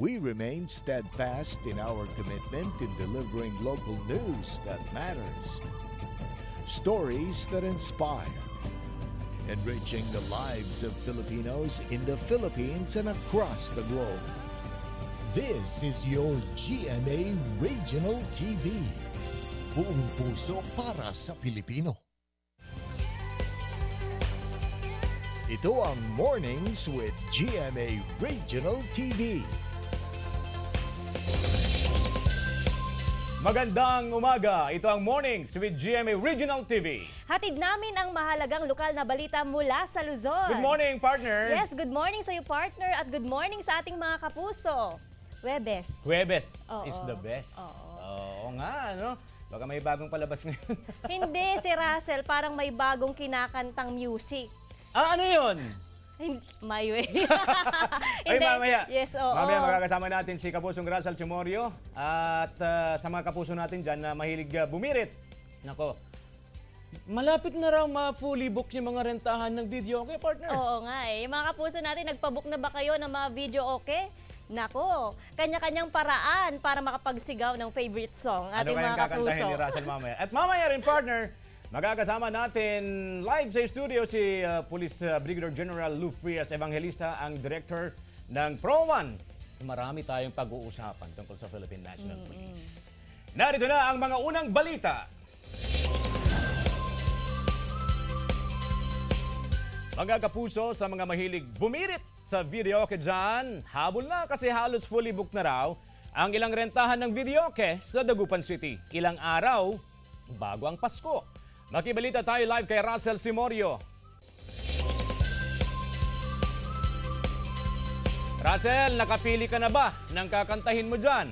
we remain steadfast in our commitment in delivering local news that matters. Stories that inspire. Enriching the lives of Filipinos in the Philippines and across the globe. This is your GMA Regional TV. Buong puso para sa Pilipino. Ito ang Mornings with GMA Regional TV. Magandang umaga. Ito ang Mornings with GMA Regional TV. Hatid namin ang mahalagang lokal na balita mula sa Luzon. Good morning, partner. Yes, good morning sa iyo, partner, at good morning sa ating mga kapuso. Huwebes. Huwebes Oo. is the best. Oo. Oo nga, ano? Baka may bagong palabas ngayon. Hindi, si Russell, parang may bagong kinakantang music. Ano yun? My way. Ay, mamaya. Yes, oo. Mamaya magkakasama natin si Kapusong Russell Simorio at sa mga kapuso natin dyan na mahilig bumirit. Nako, malapit na raw ma-fully book yung mga rentahan ng video. Okay, partner? Oo nga eh. Yung mga kapuso natin, nagpabook na ba kayo ng mga video okay? Nako, kanya-kanyang paraan para makapagsigaw ng favorite song Ano ating kayang mga kakantahin kapuso. ni Russell mamaya? At mamaya rin, partner, magkakasama natin live sa studio si Police Brigadier General Lou Frias Evangelista, ang director ng Pro1. Marami tayong pag-uusapan tungkol sa Philippine National Police. Narito na ang mga unang balita. Mga kapuso, sa mga mahilig bumirit sa videoke dyan, habol na kasi halos fully booked na raw ang ilang rentahan ng videoke sa Dagupan City. Ilang araw bago ang Pasko. Makibalita tayo live kay Russell Simorio. Russell, nakapili ka na ba ng kakantahin mo dyan?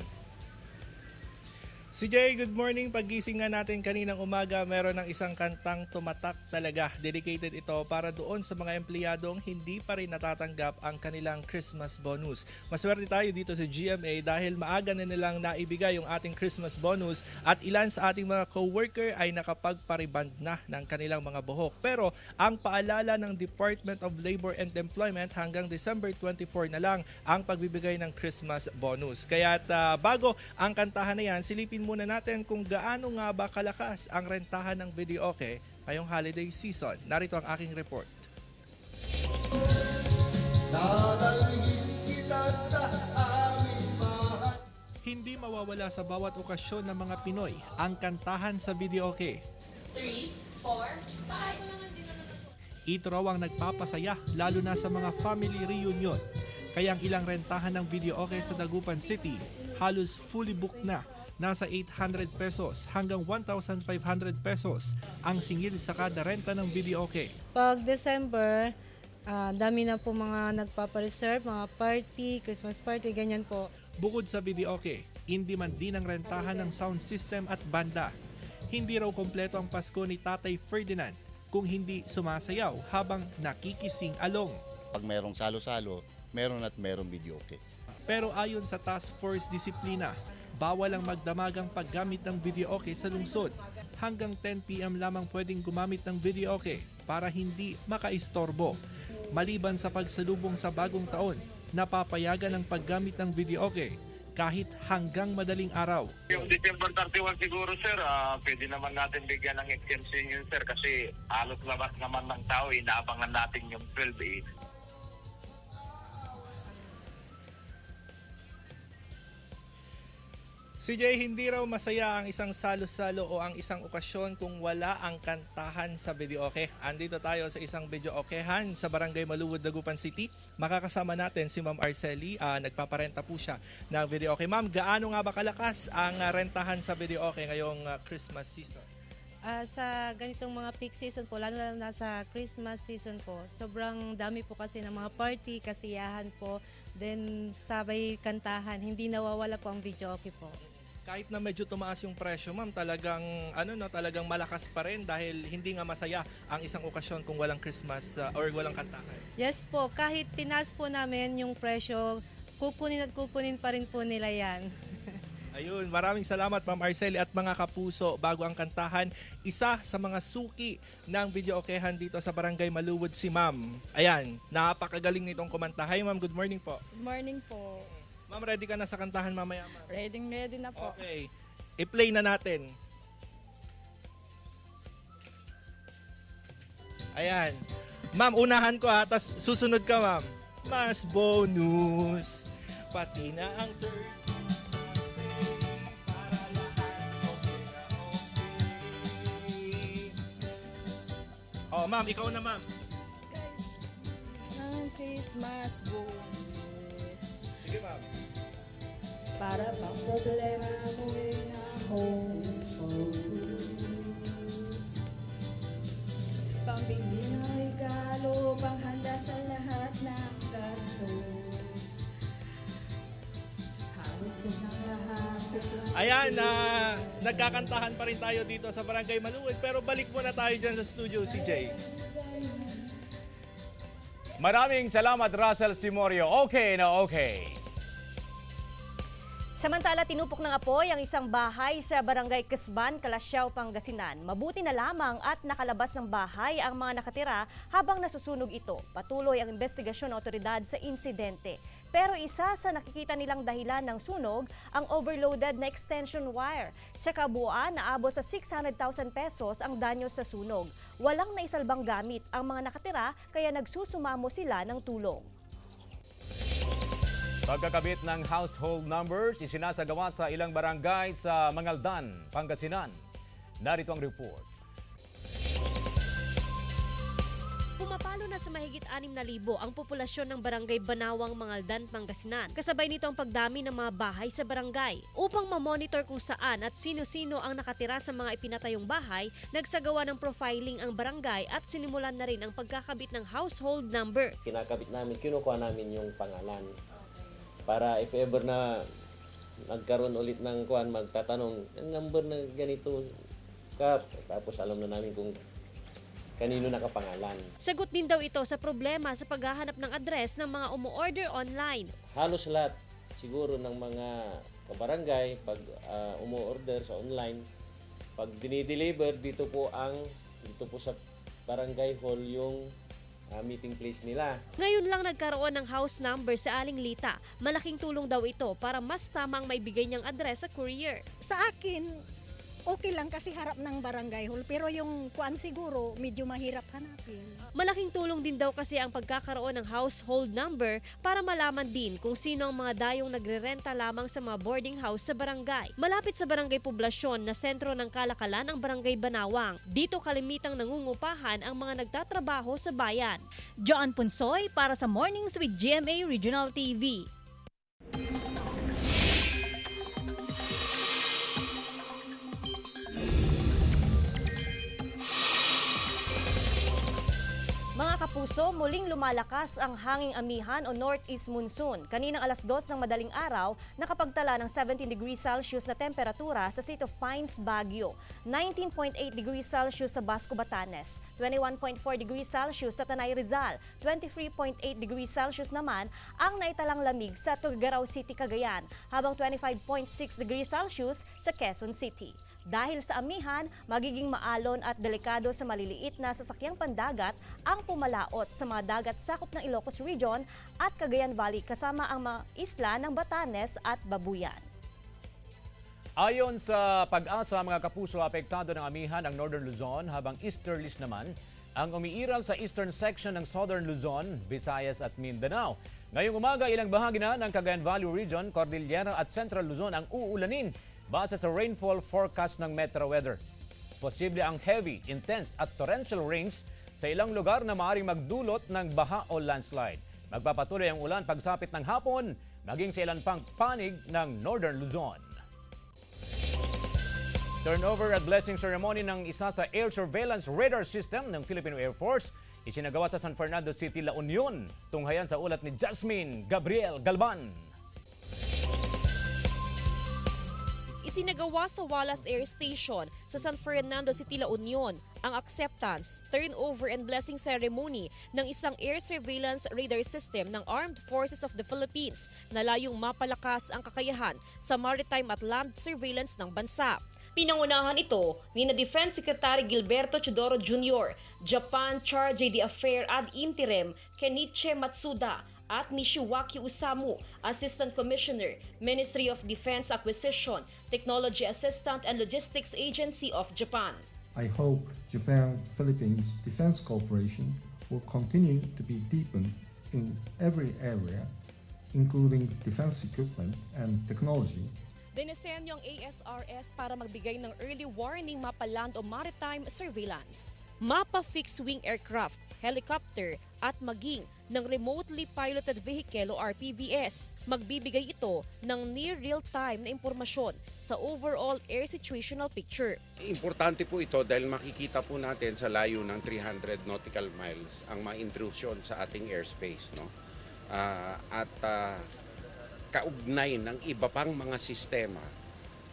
Si Jay, good morning. Paggising nga natin kaninang umaga, meron ng isang kantang tumatak talaga. Dedicated ito para doon sa mga empleyadong hindi pa rin natatanggap ang kanilang Christmas bonus. Maswerte tayo dito sa GMA dahil maaga na nilang naibigay yung ating Christmas bonus at ilan sa ating mga co-worker ay nakapagpariband na ng kanilang mga buhok. Pero ang paalala ng Department of Labor and Employment, hanggang December 24 na lang ang pagbibigay ng Christmas bonus. Kaya bago ang kantahan na yan, silipin muna natin kung gaano nga ba kalakas ang rentahan ng videoke ngayong holiday season. Narito ang aking report. Hindi mawawala sa bawat okasyon ng mga Pinoy ang kantahan sa videoke. 3, 4, 5. Ito raw ang nagpapasaya lalo na sa mga family reunion. Kaya ang ilang rentahan ng videoke sa Dagupan City halos fully booked na. Nasa 800 pesos hanggang 1,500 pesos ang singil sa kada renta ng videoke. Pag December, dami na po mga nagpapareserve, mga party, Christmas party, ganyan po. Bukod sa videoke, in-demand din ang rentahan ng sound system at banda. Hindi raw kompleto ang Pasko ni Tatay Ferdinand kung hindi sumasayaw habang nakikising along. Pag merong salo-salo, meron at merong videoke. Pero ayon sa Task Force Disiplina, bawal ang magdamagang paggamit ng videoke sa lungsod. Hanggang 10 p.m. lamang pwedeng gumamit ng videoke para hindi makaistorbo. Maliban sa pagsalubong sa bagong taon, napapayagan ang paggamit ng videoke kahit hanggang madaling araw. Yung December 31 siguro, sir, pwede naman natin bigyan ng exemption yun, sir, kasi halos lahat naman ng tao, inaabangan natin yung 12 eh. Si Jay, hindi raw masaya ang isang salo-salo o ang isang okasyon kung wala ang kantahan sa videoke. Andito tayo sa isang videokehan sa Barangay Maluwod, Dagupan City. Makakasama natin si Ma'am Arceli. Nagpaparenta po siya ng videoke. Ma'am, gaano nga ba kalakas ang rentahan sa videoke ngayong Christmas season? Sa ganitong mga peak season po, lalo na sa Christmas season po, sobrang dami po kasi ng mga party, kasiyahan po, then sabay kantahan, hindi nawawala po ang videoke po. Kahit na medyo tumaas yung presyo, ma'am, talagang talagang malakas pa rin dahil hindi nga masaya ang isang okasyon kung walang Christmas or walang kantahan. Yes po, kahit tinaas po namin yung presyo, kukunin at kukunin pa rin po nila yan. Ayun, maraming salamat Ma'am Arceli at mga kapuso. Bago ang kantahan, isa sa mga suki ng videokehan dito sa Barangay Maluwod si Ma'am. Ayan, napakagaling nitong kumanta. Hi Ma'am, good morning po. Good morning po. Ma'am, ready ka na sa kantahan mamaya, ma'am? Ready na po. Okay. I-play na natin. Ayan. Ma'am, unahan ko ha, tapos susunod ka, ma'am. Mas bonus, pati na ang third. Para lahat okay na okay. Oh, ma'am, ikaw na, ma'am. Ang Christmas bonus. Sige, ma'am. Para bang problema mo na homes focus. Pambili ng regalo, panghanda sa lahat ng gastos. Halos ng lahat. Ayan, nagkakantahan pa rin tayo dito sa Barangay Maluwid, pero balik muna tayo dyan sa studio, CJ. Maraming salamat, Russell Simorio. Okay na okay. Samantala, tinupok ng apoy ang isang bahay sa Barangay Casban, Calasiao, Pangasinan. Mabuti na lamang at nakalabas ng bahay ang mga nakatira habang nasusunog ito. Patuloy ang investigasyon ng otoridad sa insidente. Pero isa sa nakikita nilang dahilan ng sunog, ang overloaded na extension wire. Sa kabuuan, naabot sa 600,000 pesos ang danyo sa sunog. Walang naisalbang gamit ang mga nakatira kaya nagsusumamo sila ng tulong. Pagkakabit ng household numbers isinasagawa sa ilang barangay sa Mangaldan, Pangasinan. Narito ang report. Pumapalo na sa mahigit 6,000 ang populasyon ng Barangay Banawang, Mangaldan, Pangasinan. Kasabay nito ang pagdami ng mga bahay sa barangay. Upang mamonitor kung saan at sino-sino ang nakatira sa mga ipinatayong bahay, nagsagawa ng profiling ang barangay at sinimulan na rin ang pagkakabit ng household number. Kinakabit namin, kinukuha namin yung pangalan. Para if ever na nagkaroon ulit ng kuan, magtatanong, ang number na ganito ka, tapos alam na namin kung kanino nakapangalan. Sagot din daw ito sa problema sa paghahanap ng address ng mga umu-order online. Halos lahat siguro ng mga kabarangay, pag umu-order sa online, pag dinideliver, dito po sa barangay hall yung meeting place nila. Ngayon lang nagkaroon ng house number sa Aling Lita. Malaking tulong daw ito para mas tamang maibigay niyang address sa courier. Sa akin, okay lang kasi harap ng barangay hall. Pero yung kuan siguro, medyo mahirap hanapin. Malaking tulong din daw kasi ang pagkakaroon ng household number para malaman din kung sino ang mga dayong nagrerenta lamang sa mga boarding house sa barangay. Malapit sa barangay Poblasyon na sentro ng kalakalan ang Barangay Banawang. Dito kalimitang nangungupahan ang mga nagtatrabaho sa bayan. Joan Punsoy para sa Mornings with GMA Regional TV. Mga kapuso, muling lumalakas ang hanging amihan o northeast monsoon. Kaninang alas 2 ng madaling araw, nakapagtala ng 17 degrees Celsius na temperatura sa City of Pines, Baguio, 19.8 degrees Celsius sa Basco, Batanes, 21.4 degrees Celsius sa Tanay, Rizal, 23.8 degrees Celsius naman ang naitalang lamig sa Tuguegarao City, Cagayan, habang 25.6 degrees Celsius sa Quezon City. Dahil sa amihan, magiging maalon at delikado sa maliliit na sasakyang pandagat ang pumalaot sa mga dagat sakop ng Ilocos Region at Cagayan Valley kasama ang mga isla ng Batanes at Babuyan. Ayon sa pag-asa, mga kapuso, apektado ng amihan ang Northern Luzon habang easterlies naman ang umiiral sa eastern section ng Southern Luzon, Visayas at Mindanao. Ngayong umaga, ilang bahagi na ng Cagayan Valley Region, Cordillera at Central Luzon ang uulanin base sa rainfall forecast ng Metro Weather. Posible ang heavy, intense at torrential rains sa ilang lugar na maaaring magdulot ng baha o landslide. Magpapatuloy ang ulan pagsapit ng hapon, maging sa ilan pang panig ng Northern Luzon. Turnover at blessing ceremony ng isa sa air surveillance radar system ng Philippine Air Force isinagawa sa San Fernando City, La Union. Tunghayan sa ulat ni Jasmine Gabriel Galban. Isinagawa sa Wallace Air Station sa San Fernando City, La Union ang acceptance, turnover and blessing ceremony ng isang air surveillance radar system ng Armed Forces of the Philippines na layong mapalakas ang kakayahan sa maritime at land surveillance ng bansa. Pinangunahan ito ni Defense Secretary Gilberto Chodoro Jr., Japan Charge d'Affaires ad interim Kenichi Matsuda at Nishiwaki Usamu, Assistant Commissioner, Ministry of Defense Acquisition, Technology Assistant and Logistics Agency of Japan. I hope Japan-Philippines Defense Cooperation will continue to be deepened in every area, including defense equipment and technology. Dinisenyo ang ASRS para magbigay ng early warning mapa land o maritime surveillance. Mapa fixed-wing aircraft, helicopter at maging ng remotely piloted vehicle o RPVS. Magbibigay ito ng near real-time na impormasyon sa overall air situational picture. Importante po ito dahil makikita po natin sa layo ng 300 nautical miles ang mga intrusion sa ating airspace. No? Kaugnay ng iba pang mga sistema,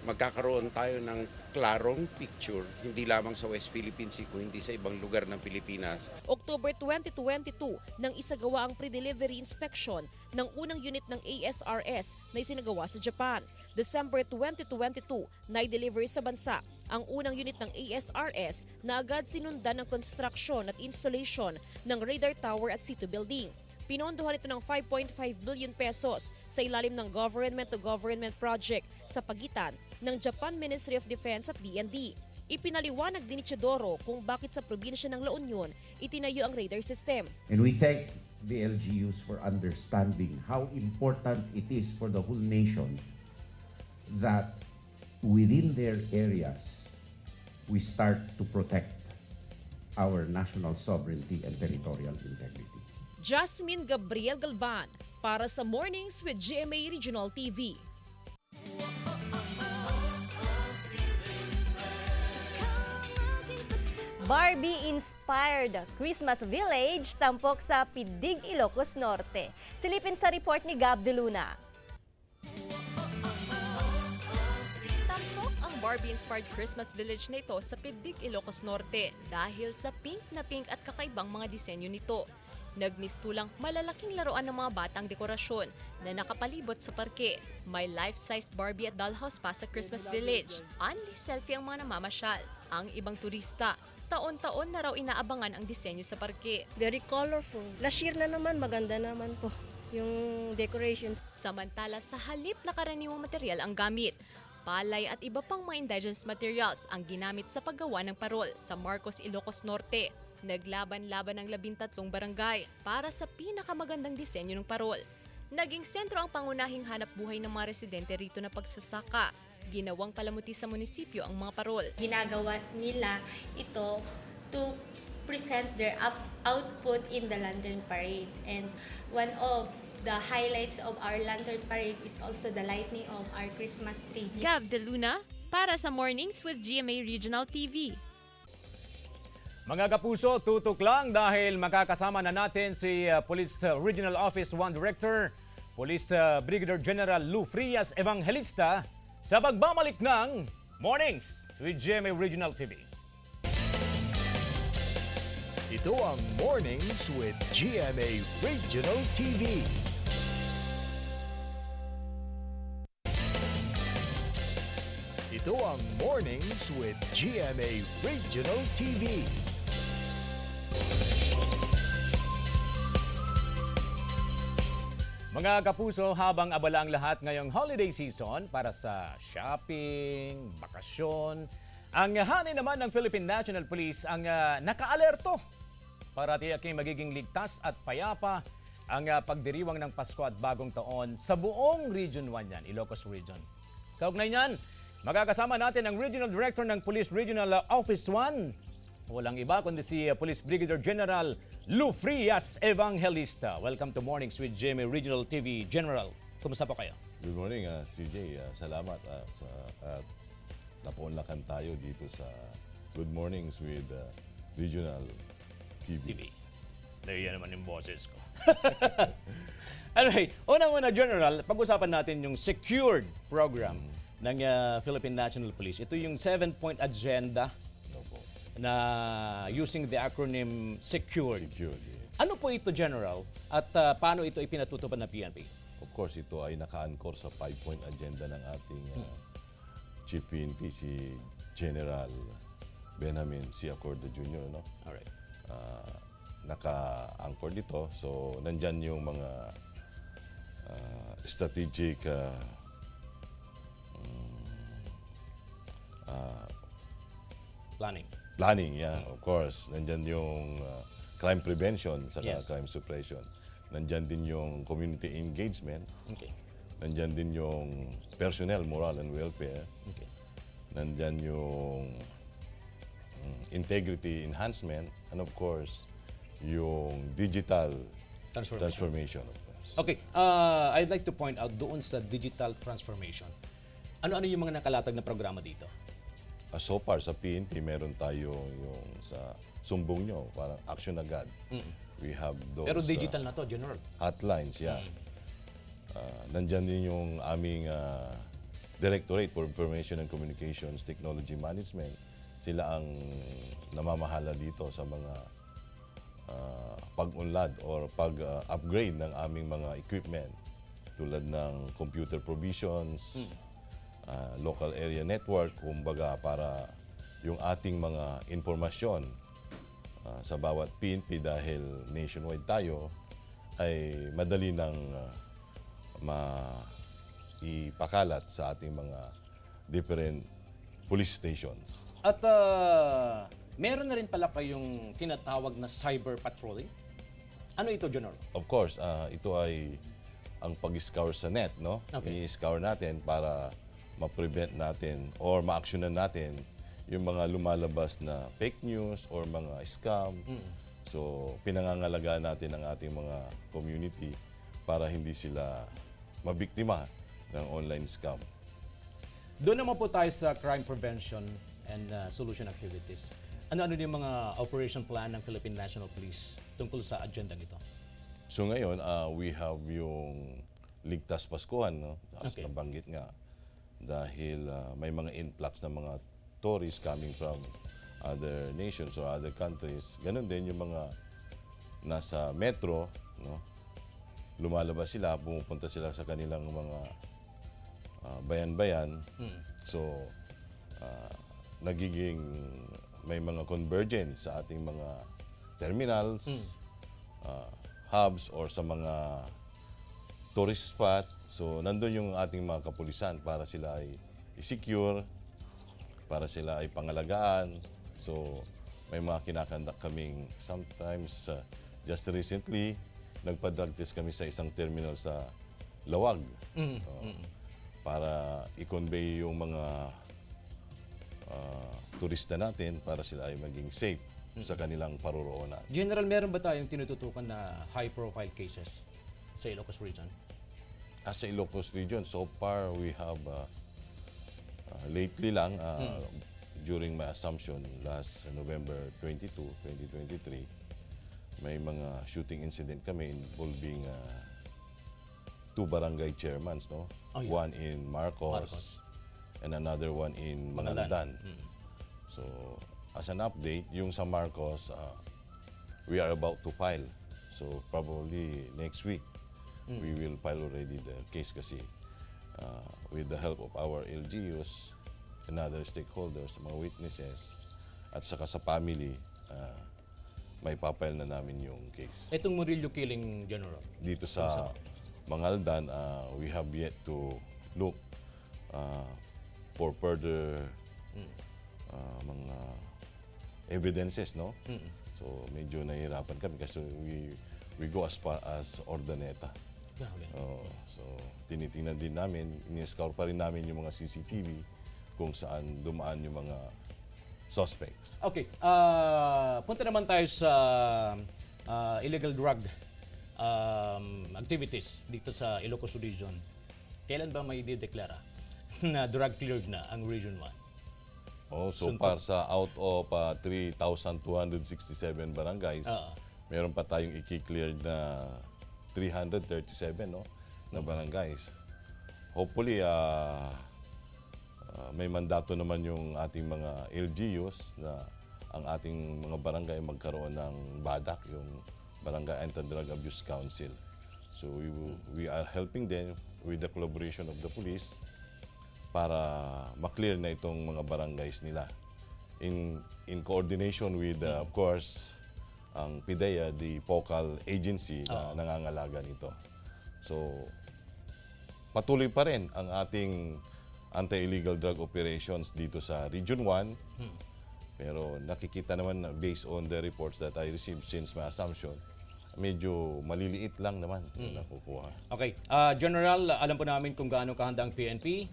magkakaroon tayo ng klarong picture, hindi lamang sa West Philippine Sea, kundi sa ibang lugar ng Pilipinas. October 2022 nang isagawa ang pre-delivery inspection ng unang unit ng ASRS na isinagawa sa Japan. December 2022, na-deliver sa bansa ang unang unit ng ASRS na agad sinundan ng construction at installation ng radar tower at C2 building. Pinondohan ito ng 5.5 billion pesos sa ilalim ng government-to-government project sa pagitan ng Japan Ministry of Defense at DND. Ipinaliwanag din ni Chidoro kung bakit sa probinsya ng La Union itinayo ang radar system. And we thank the LGUs for understanding how important it is for the whole nation that within their areas we start to protect our national sovereignty and territorial integrity. Jasmine Gabriel Galban para sa Mornings with GMA Regional TV. Barbie-inspired Christmas Village tampok sa Pidig, Ilocos Norte. Silipin sa report ni Gab De Luna. Tampok ang Barbie-inspired Christmas Village na ito sa Pidig, Ilocos Norte dahil sa pink na pink at kakaibang mga disenyo nito. Nagmistulang malalaking laruan ng mga batang dekorasyon na nakapalibot sa parke. May life-sized Barbie at dollhouse pa sa Christmas Village. Only selfie ang mga namamasyal. Ang ibang turista, taon-taon na raw inaabangan ang disenyo sa parke. Very colorful. Last year na naman, maganda naman po yung decorations. Samantala sa halip na karaniwang material ang gamit. Palay at iba pang mga indigenous materials ang ginamit sa paggawa ng parol sa Marcos, Ilocos Norte. Naglaban-laban ang 13 barangay para sa pinakamagandang disenyo ng parol. Naging sentro ang pangunahing hanap buhay ng mga residente rito na pagsasaka. Ginawang palamuti sa munisipyo ang mga parol. Ginagawa nila ito to present their output in the Lantern Parade. And one of the highlights of our Lantern Parade is also the lighting of our Christmas tree. Gab De Luna para sa Mornings with GMA Regional TV. Mga kapuso, tutok lang dahil makakasama na natin si Police Regional Office 1 Director, Police Brigadier General Lou Frias Evangelista sa pagbabalik ng Mornings with GMA Regional TV. Ito ang Mornings with GMA Regional TV. Ito ang Mornings with GMA Regional TV. Mga kapuso, habang abala ang lahat ngayong holiday season para sa shopping, bakasyon, ang hanin naman ng Philippine National Police ang nakaalerto para tiyaking magiging ligtas at payapa ang pagdiriwang ng Pasko at Bagong Taon sa buong Region 1 yan, Ilocos Region. Kaugnay niyan, makakasama natin ang Regional Director ng Police Regional Office 1. Walang iba kundi si Police Brigadier General Lou Frias Evangelista. Welcome to Mornings with GMA Regional TV. General, kumusta po kayo? Good morning, CJ. Salamat at napunlakan tayo dito sa Good Mornings with Regional TV. Yan naman yung boses ko. Anyway, unang-una General, pag-usapan natin yung secured program ng Philippine National Police. Ito yung 7-point agenda na using the acronym SECURED. Ano po ito, General? At paano ito ipinatutupad ng PNP? Of course, ito ay naka-anchor sa 5-point agenda ng ating Chief PNP, si General Benjamin C. Acorda Jr. No? Alright. Naka-anchor dito. So, nandyan yung mga strategic Planning. yeah, of course. Nandyan yung crime prevention sa Yes. crime suppression. Nandyan din yung community engagement. Okay. Nandyan din yung personnel, moral and welfare. Okay. Nandyan yung integrity enhancement. And of course, yung digital transformation. Of course. Okay, I'd like to point out doon sa digital transformation. Ano-ano yung mga nakalatag na programa dito? So far, sa PNP, meron tayo yung sa sumbong nyo, parang action agad. We have those Pero digital na to, General. hotlines, yeah. Nandyan din yung aming Directorate for Information and Communications Technology Management. Sila ang namamahala dito sa mga pag-unlad or pag-upgrade ng aming mga equipment tulad ng computer provisions, local area network, kumbaga para yung ating mga informasyon sa bawat PNP dahil nationwide tayo ay madali nang maipakalat sa ating mga different police stations. At meron na rin pala kayong tinatawag na cyber patrolling. Ano ito, General? Of course, ito ay ang pag-scour sa net, no? Okay. I-scour natin para ma-prevent natin or ma-actionan natin yung mga lumalabas na fake news or mga scam. So, pinangangalagaan natin ang ating mga community para hindi sila mabiktima ng online scam. Doon naman po tayo sa crime prevention and solution activities. Ano-ano yung mga operation plan ng Philippine National Police tungkol sa agenda nito? So ngayon, we have yung Ligtas Paskuhan, no? As Okay. nabanggit nga. Dahil may mga influx ng mga tourists coming from other nations or other countries. Ganon din yung mga nasa metro, no? Lumalabas sila, pumupunta sila sa kanilang mga bayan-bayan. So, nagiging may mga convergence sa ating mga terminals, hubs, or sa mga tourist spot. So, nandun yung ating mga kapulisan para sila ay i-secure, para sila ay pangalagaan. So, may mga kinakandak kaming sometimes, just recently, nagpa-drug test kami sa isang terminal sa Lawag. Para i-convey yung mga turista natin para sila ay maging safe sa kanilang paroroonan. General, meron ba tayong tinututukan na high-profile cases sa Ilocos Region? As sa Ilocos Region, so far we have lately lang, during my assumption last November 22, 2023, may mga shooting incident kami involving two barangay chairmans, no? Oh, yeah. One in Marcos and another one in Mangaldan. So, as an update, yung sa Marcos, we are about to file. So, probably next week, we will file already the case kasi with the help of our LGUs and other stakeholders, mga witnesses, at saka sa family, may papile na namin yung case. Itong Murillo killing, General? Dito sa Mangaldan, we have yet to look for further mga evidences, no? So, medyo nahihirapan kami kasi we go as far as Ordaneta. So, tinitingnan din namin, ini-scour pa rin namin yung mga CCTV kung saan dumaan yung mga suspects. Okay, punta naman tayo sa illegal drug activities dito sa Ilocos Region. Kailan ba may dideklara na drug cleared na ang Region 1? So far sa out of 3,267 barangays, meron pa tayong i-cleared na 337, no, na barangays. Hopefully, may mandato naman yung ating mga LGUs na ang ating mga barangay magkaroon ng BADAC, yung Barangay Anti-Drug Abuse Council. So we are helping them with the collaboration of the police para maklear na itong mga barangays nila. In coordination with, of course, ang PIDEA, the focal agency na nangangalaga nito. So, patuloy pa rin ang ating anti-illegal drug operations dito sa Region 1. Pero nakikita naman na based on the reports that I received since my assumption, medyo maliliit lang naman yung nakukuha. Okay. General, alam po namin kung gaano kahanda ang PNP.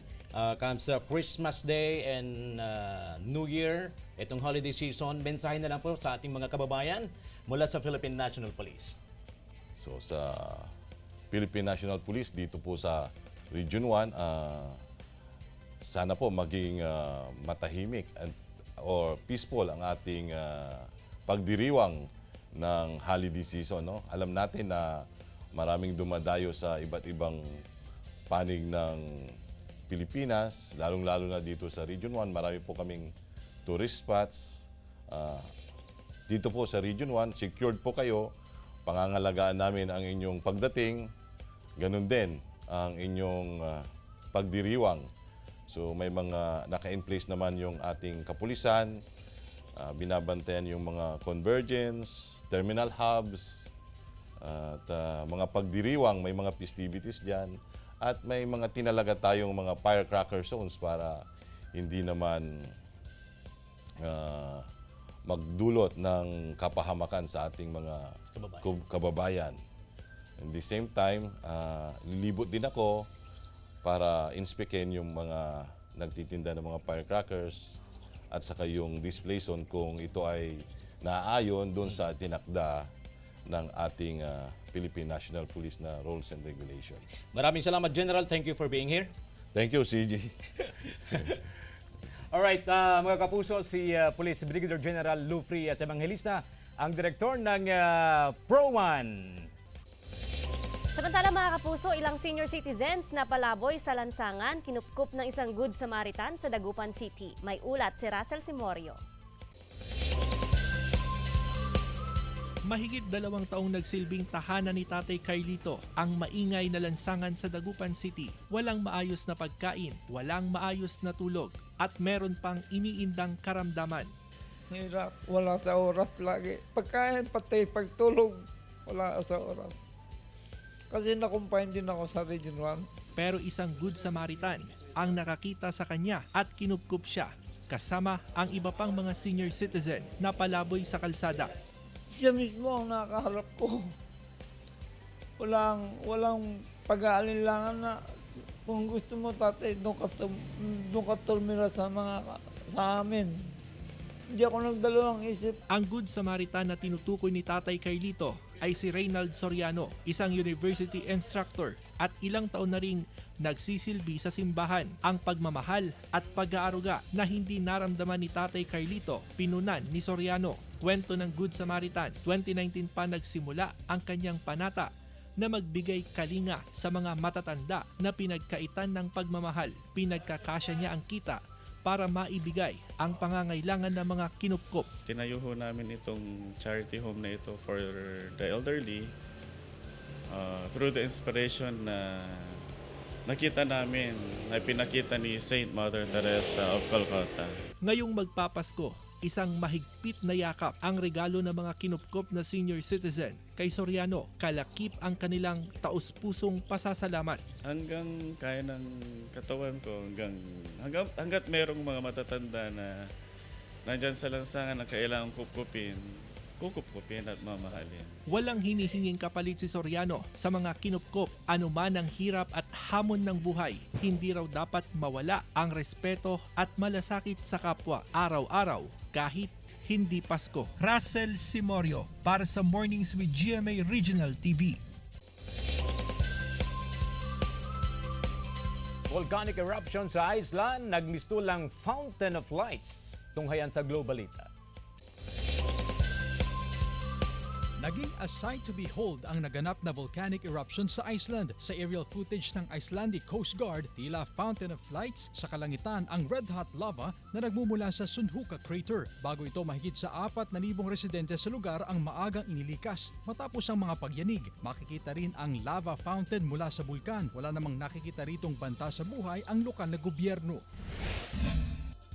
Comes Christmas Day and New Year, itong holiday season. Mensahe na lang po sa ating mga kababayan mula sa Philippine National Police. So sa Philippine National Police dito po sa Region 1, sana po maging matahimik or peaceful ang ating pagdiriwang ng holiday season. No? Alam natin na maraming dumadayo sa iba't ibang panig ng Pilipinas, lalong-lalo na dito sa Region 1. Marami po kaming tourist spots. Dito po sa Region 1, secured po kayo. Pangangalagaan namin ang inyong pagdating. Ganun din ang inyong pagdiriwang. So may mga naka-in place naman yung ating kapulisan. Binabantayan yung mga convergence, terminal hubs, at mga pagdiriwang, may mga festivities dyan. At may mga tinalaga tayong mga firecracker zones para hindi naman magdulot ng kapahamakan sa ating mga kababayan. At the same time, lilibot din ako para inspekin yung mga nagtitinda ng mga firecrackers at saka yung display zone kung ito ay naaayon doon sa tinakda ng ating Philippine National Police na rules and regulations. Maraming salamat, General. Thank you for being here. Thank you, CJ. Alright, mga kapuso, si Police Brigadier General Lou Frias Evangelista, ang direktor ng Pro1. Samantala mga kapuso, ilang senior citizens na palaboy sa lansangan, kinupkup ng isang Good Samaritan sa Dagupan City. May ulat si Russell Simorio. Mahigit 2 taong nagsilbing tahanan ni Tatay Carlito ang maingay na lansangan sa Dagupan City. Walang maayos na pagkain, walang maayos na tulog, at meron pang iniindang karamdaman. Hirap, wala sa oras lagi. Pagkain pati pagtulog, wala sa oras. Kasi nakumpine din ako sa Region 1. Pero isang Good Samaritan ang nakakita sa kanya at kinupkup siya, kasama ang iba pang mga senior citizen na palaboy sa kalsada. Siya mismo ang nakaharap ko. Walang pag-aalinlangan na kung gusto mo tatay, doon ka tumira sa amin. Hindi ako nagdalawang isip. Ang Good Samaritan na tinutukoy ni Tatay Carlito ay si Reynald Soriano, isang university instructor at ilang taon na ring nagsisilbi sa simbahan. Ang pagmamahal at pag-aaruga na hindi naramdaman ni Tatay Carlito, pinunan ni Soriano. Kwento ng Good Samaritan, 2019 pa nagsimula ang kanyang panata na magbigay kalinga sa mga matatanda na pinagkaitan ng pagmamahal. Pinagkakasya niya ang kita para maibigay ang pangangailangan ng mga kinupkop. Tinayo ho namin itong charity home na ito for the elderly through the inspiration na nakita namin, na pinakita ni Saint Mother Teresa of Calcutta. Ngayong magpapasko, isang mahigpit na yakap ang regalo ng mga kinupkop na senior citizen kay Soriano. Kalakip ang kanilang taus-pusong pasasalamat. Hanggang kaya ng katawan ko, hanggat merong mga matatanda na nandyan sa lansangan na kailangang kukupin at mamahalin. Walang hinihinging kapalit si Soriano sa mga kinupkop. Anuman ang hirap at hamon ng buhay, hindi raw dapat mawala ang respeto at malasakit sa kapwa araw-araw kahit hindi Pasko. Russell Simorio para sa Mornings with GMA Regional TV. Volcanic eruption sa Iceland, nagmistulang Fountain of Lights. Tunghayan sa Globalita. Naging a sight to behold ang naganap na volcanic eruption sa Iceland. Sa aerial footage ng Icelandic Coast Guard, tila Fountain of Lights sa kalangitan ang red-hot lava na nagmumula sa Sundhuka Crater. Bago ito, mahigit sa 4,000 residente sa lugar ang maagang inilikas. Matapos ang mga pagyanig, makikita rin ang lava fountain mula sa bulkan. Wala namang nakikita ritong banta sa buhay ang lokal na gobyerno.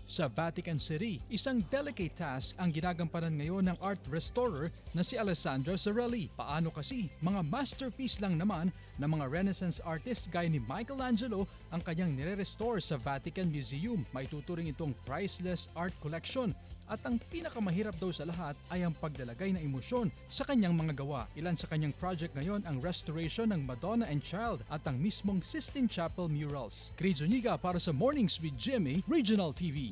Sa Vatican City, isang delicate task ang ginagampanan ngayon ng art restorer na si Alessandra Zarelli. Paano kasi mga masterpiece lang naman ng mga Renaissance artist gaya ni Michelangelo ang kanyang nire-restore sa Vatican Museum. Maituturing itong priceless art collection. At ang pinakamahirap daw sa lahat ay ang paglalagay ng emosyon sa kanyang mga gawa. Ilan sa kanyang project ngayon ang restoration ng Madonna and Child at ang mismong Sistine Chapel murals. Chris Zuniga para sa Mornings with Jimmy, Regional TV.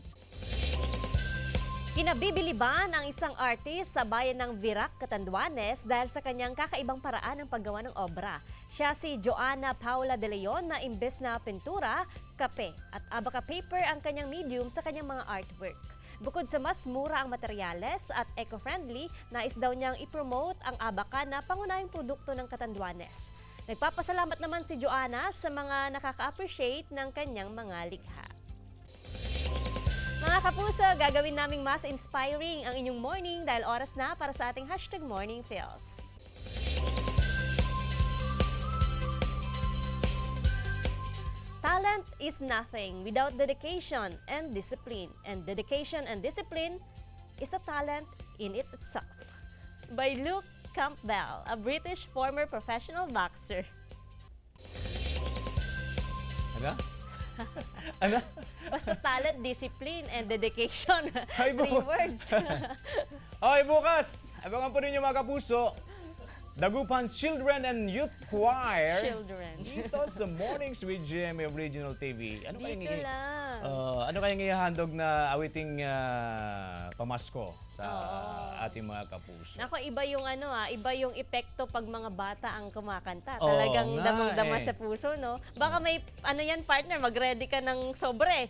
Kinabibiliban ang isang artist sa bayan ng Virac, Catanduanes dahil sa kanyang kakaibang paraan ng paggawa ng obra. Siya si Joanna Paula De Leon na imbes na pintura, kape at abaca paper ang kanyang medium sa kanyang mga artwork. Bukod sa mas mura ang materyales at eco-friendly, nais daw niyang i-promote ang abaca na pangunahing produkto ng Catanduanes. Nagpapasalamat naman si Joanna sa mga nakaka-appreciate ng kanyang mga likha. Mga kapuso, gagawin naming mas inspiring ang inyong morning dahil oras na para sa ating #MorningFeels. Talent is nothing without dedication and discipline. And dedication and discipline is a talent in it itself. By Luke Campbell, a British former professional boxer. Ano? Basta talent, discipline, and dedication. Ay, 3 words. Okay, bukas. Abangan po ninyo mga kapuso. Dagupan's Children and Youth Choir. Children. Dito sa Mornings with GMA Regional TV. Ano Dito lang. Ano kayang ihahandog na awiting pamasko sa ating mga kapuso? Nako, iba yung iba yung epekto pag mga bata ang kumakanta. Oo Talagang nga damang-dama eh. sa puso, no? Baka may, partner, mag-ready ka ng sobre.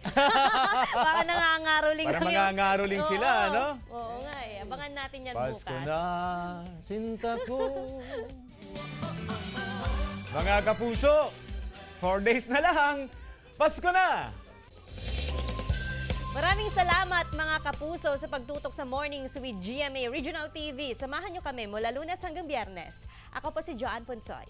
Baka nangangaroling Para lang mangangaroling sila, no? Oo nga eh. Abangan natin yan Pasko bukas. na, sinta ko. Mga kapuso, 4 days na lang, Pasko na! Maraming salamat mga kapuso sa pagtutok sa Mornings with GMA Regional TV. Samahan nyo kami mula Lunes hanggang Biyernes. Ako po si Joanne Ponsoy.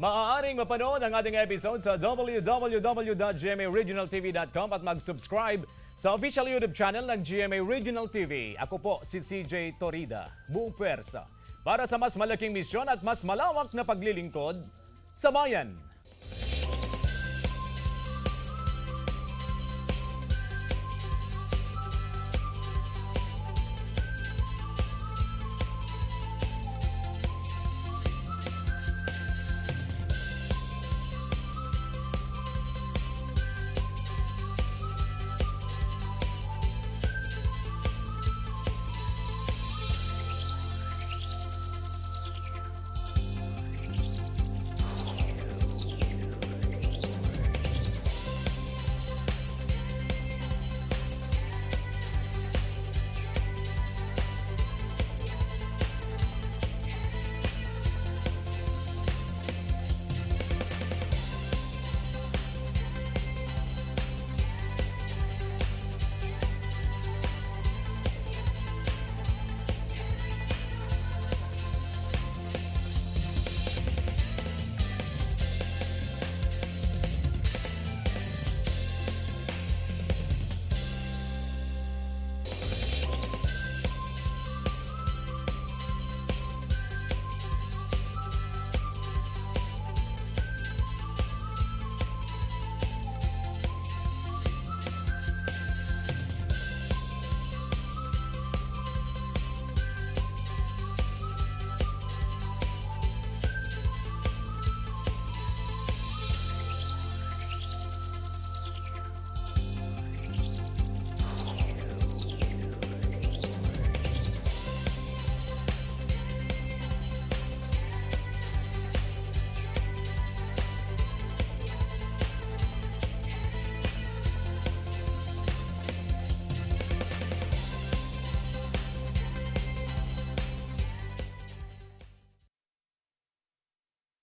Maaaring mapanood ang ating episode sa www.gmaregionaltv.com at mag-subscribe sa official YouTube channel ng GMA Regional TV. Ako po si CJ Torida, buong pwersa, para sa mas malaking misyon at mas malawak na paglilingkod sa bayan.